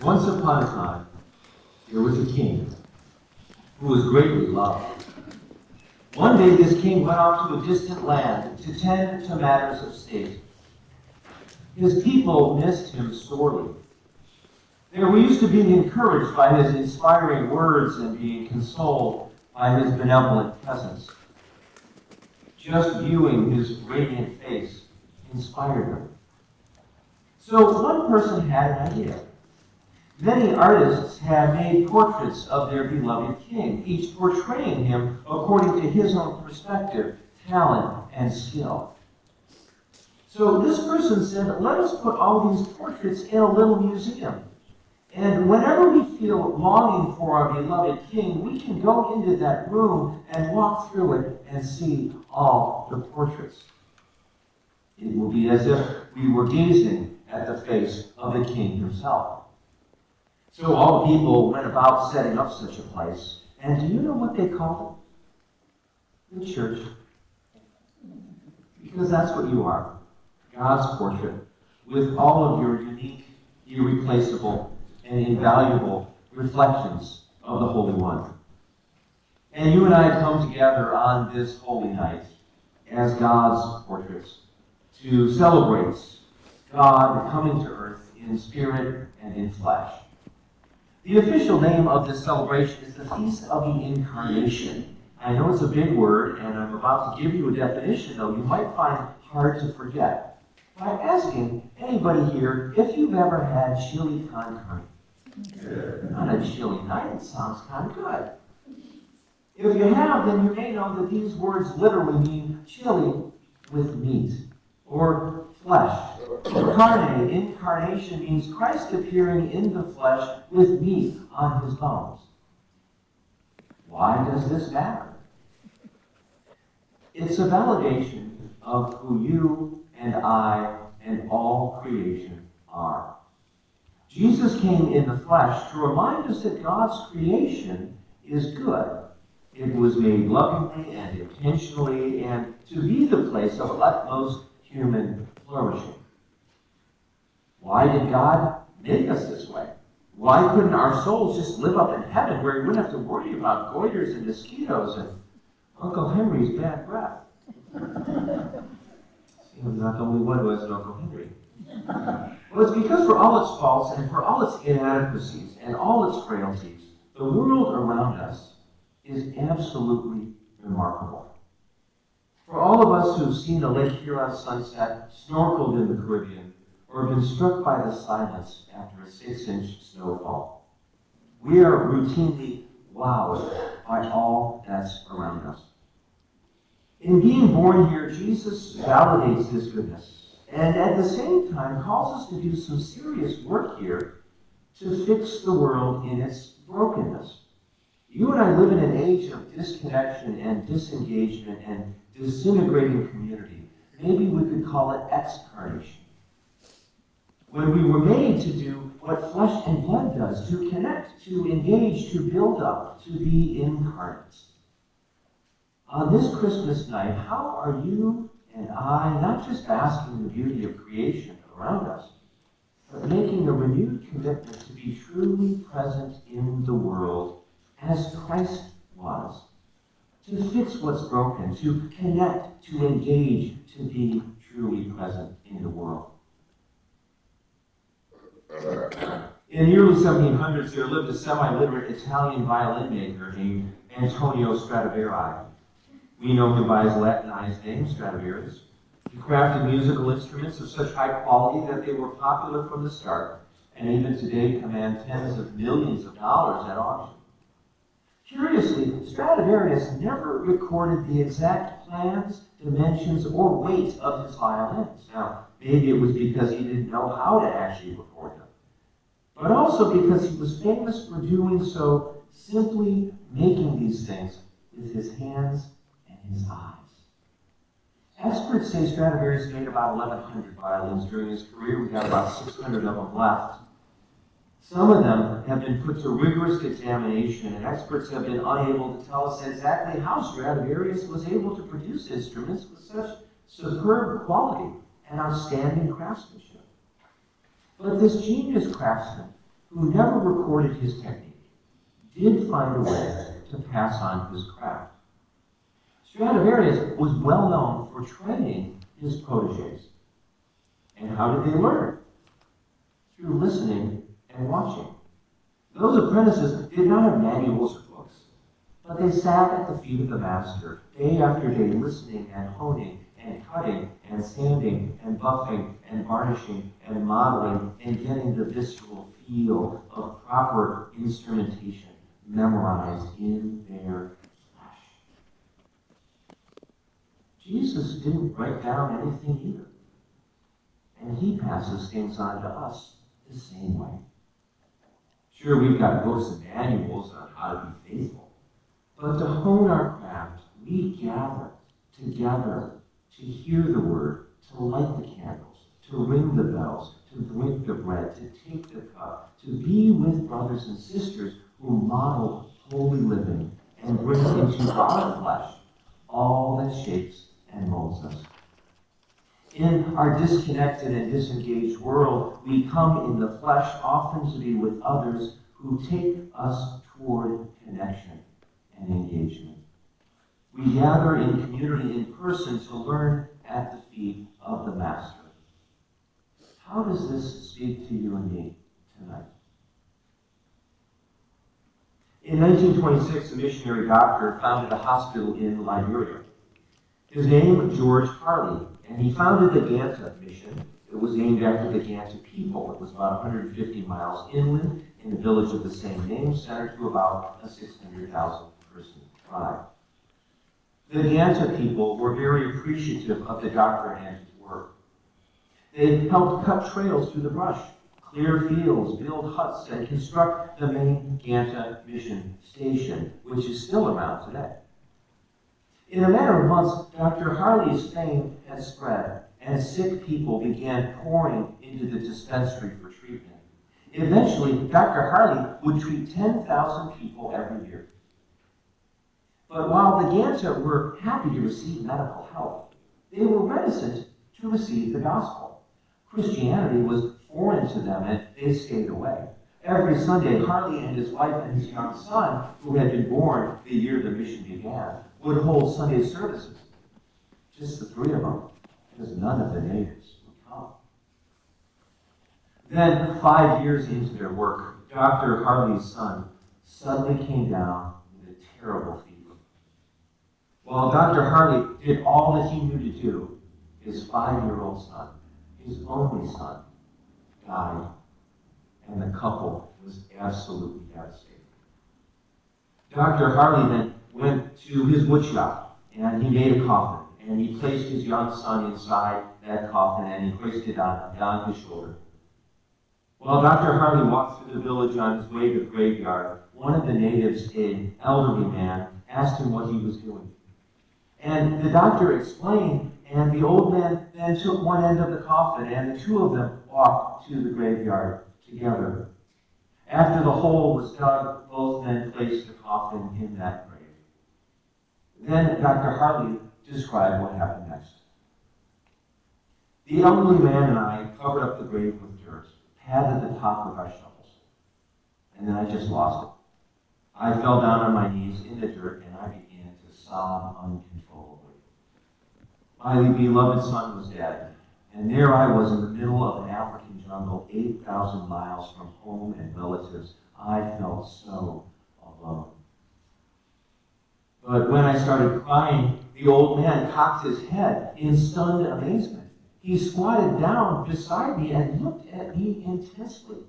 Once upon a time, there was a king who was greatly loved. One day this king went off to a distant land to tend to matters of state. His people missed him sorely. They were used to being encouraged by his inspiring words and being consoled by his benevolent presence. Just viewing his radiant face inspired them. So one person had an idea. Many artists had made portraits of their beloved king, each portraying him according to his own perspective, talent, and skill. So this person said, let us put all these portraits in a little museum. And whenever we feel longing for our beloved king, we can go into that room and walk through it and see all the portraits. It will be as if we were gazing at the face of the king himself. So all the people went about setting up such a place. And do you know what they called it? The church. Because that's what you are. God's portrait, with all of your unique, irreplaceable, and invaluable reflections of the Holy One. And you and I come together on this holy night as God's portraits to celebrate God coming to earth in spirit and in flesh. The official name of this celebration is the Feast of the Incarnation. I know it's a big word, and I'm about to give you a definition, though you might find hard to forget, by asking anybody here if you've ever had chili con carne. On a chilly night, it sounds kind of good. If you have, then you may know that these words literally mean chili with meat, or flesh. Carne, incarnation, means Christ appearing in the flesh with meat on his bones. Why does this matter? It's a validation of who you and I and all creation are. Jesus came in the flesh to remind us that God's creation is good. It was made lovingly and intentionally and to be the place of utmost human flourishing. Why did God make us this way? Why couldn't our souls just live up in heaven where we wouldn't have to worry about goiters and mosquitoes and Uncle Henry's bad breath? See, I'm not the only one who has an Uncle Henry. Well, it's because for all its faults and for all its inadequacies and all its frailties, the world around us is absolutely remarkable. For all of us who've seen a Lake Huron sunset, snorkeled in the Caribbean, or been struck by the silence after a 6-inch snowfall, we are routinely wowed by all that's around us. In being born here, Jesus validates his goodness, and at the same time calls us to do some serious work here to fix the world in its brokenness. You and I live in an age of disconnection and disengagement and disintegrating community. Maybe we could call it excarnation. When we were made to do what flesh and blood does, to connect, to engage, to build up, to be incarnate. On this Christmas night, how are you and I not just basking in the beauty of creation around us, but making a renewed commitment to be truly present in the world as Christ was, to fix what's broken, to connect, to engage, to be truly present in the world. In the early 1700s, there lived a semi-literate Italian violin maker named Antonio Stradivari. We know him by his Latinized name, Stradivarius. He crafted musical instruments of such high quality that they were popular from the start, and even today command tens of millions of dollars at auction. Curiously, Stradivarius never recorded the exact plans, dimensions, or weight of his violins. Now, maybe it was because he didn't know how to actually record them, but also because he was famous for doing so, simply making these things with his hands and his eyes. Experts say Stradivarius made about 1,100 violins during his career. We've got about 600 of them left. Some of them have been put to rigorous examination, and experts have been unable to tell us exactly how Stradivarius was able to produce instruments with such superb quality and outstanding craftsmanship. But this genius craftsman who never recorded his technique, did find a way to pass on his craft. Stradivarius was well known for training his protégés. And how did they learn? Through listening and watching. Those apprentices did not have manuals or books, but they sat at the feet of the master day after day, listening and honing and cutting and sanding and buffing and varnishing and modeling and getting the visceral feel of proper instrumentation memorized in their flesh. Jesus didn't write down anything either. And he passes things on to us the same way. Sure, we've got books and manuals on how to be faithful. But to hone our craft, we gather together to hear the word, to light the candles, to ring the bells, to break the bread, to take the cup, to be with brothers and sisters who model holy living and bring into our flesh all that shapes and molds us. In our disconnected and disengaged world, we come in the flesh often to be with others who take us toward connection and engagement. We gather in community in person to learn at the feet of the Master. How does this speak to you and me tonight? In 1926, a missionary doctor founded a hospital in Liberia. His name, George Harley, and he founded the Ganta Mission. It was named after the Ganta people. It was about 150 miles inland in a village of the same name, centered to about a 600,000-person tribe. The Ganta people were very appreciative of the doctor and his work. They helped cut trails through the brush, clear fields, build huts, and construct the main Ganta Mission station, which is still around today. In a matter of months, Dr. Harley's fame had spread, and sick people began pouring into the dispensary for treatment. Eventually, Dr. Harley would treat 10,000 people every year. But while the Ganta were happy to receive medical help, they were reticent to receive the gospel. Christianity was foreign to them, and they stayed away. Every Sunday, Harley and his wife and his young son, who had been born the year the mission began, would hold Sunday services. Just the three of them, because none of the natives would come. Then, 5 years into their work, Dr. Harley's son suddenly came down with a terrible fever. While Dr. Harley did all that he knew to do, his 5-year-old son, his only son, died, and the couple was absolutely devastated. Dr. Harley then went to his woodshop, and he made a coffin, and he placed his young son inside that coffin, and he hoisted it on his shoulder. While Dr. Harley walked through the village on his way to the graveyard, one of the natives, an elderly man, asked him what he was doing. And the doctor explained, and the old man then took one end of the coffin, and the two of them walked to the graveyard together. After the hole was dug, both men placed the coffin in that grave. Then Dr. Harley described what happened next. The elderly man and I covered up the grave with dirt, patted the top with our shovels, and then I just lost it. I fell down on my knees in the dirt, and I began to sob uncontrollably. My beloved son was dead, and there I was in the middle of an African jungle, 8,000 miles from home and relatives. I felt so alone. But when I started crying, the old man cocked his head in stunned amazement. He squatted down beside me and looked at me intensely.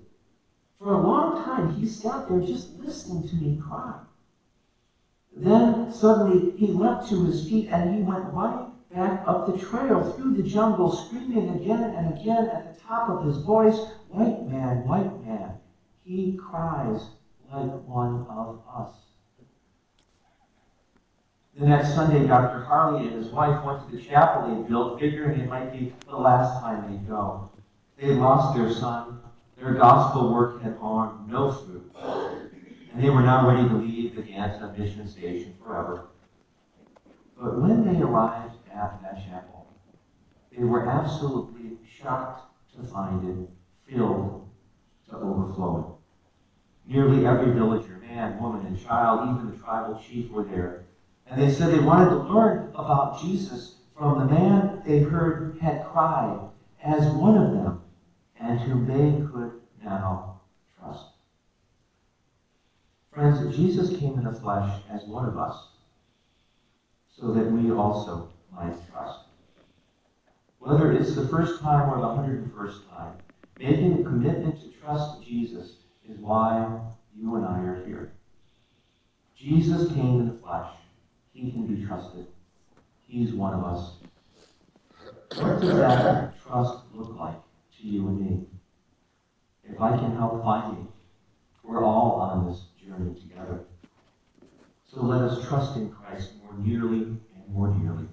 For a long time, he sat there just listening to me cry. Then, suddenly, he leapt to his feet and he went running back up the trail through the jungle, screaming again and again at the top of his voice, white man, he cries like one of us. The next Sunday, Dr. Harley and his wife went to the chapel they built, figuring it might be the last time they'd go. They lost their son. Their gospel work had borne no fruit, and they were now ready to leave the Ganta Mission Station forever. But when they arrived at that chapel, they were absolutely shocked to find it filled to overflowing. Nearly every villager, man, woman, and child, even the tribal chief, were there. And they said they wanted to learn about Jesus from the man they heard had cried as one of them, and whom they could now trust. Friends, Jesus came in the flesh as one of us, so that we also might trust. Whether it's the first time or the 101st time, making a commitment to trust Jesus is why you and I are here. Jesus came in the flesh. He can be trusted. He's one of us. What does that trust look like to you and me? If I can help finding, we're all on this journey together. So let us trust in Christ more nearly and more dearly.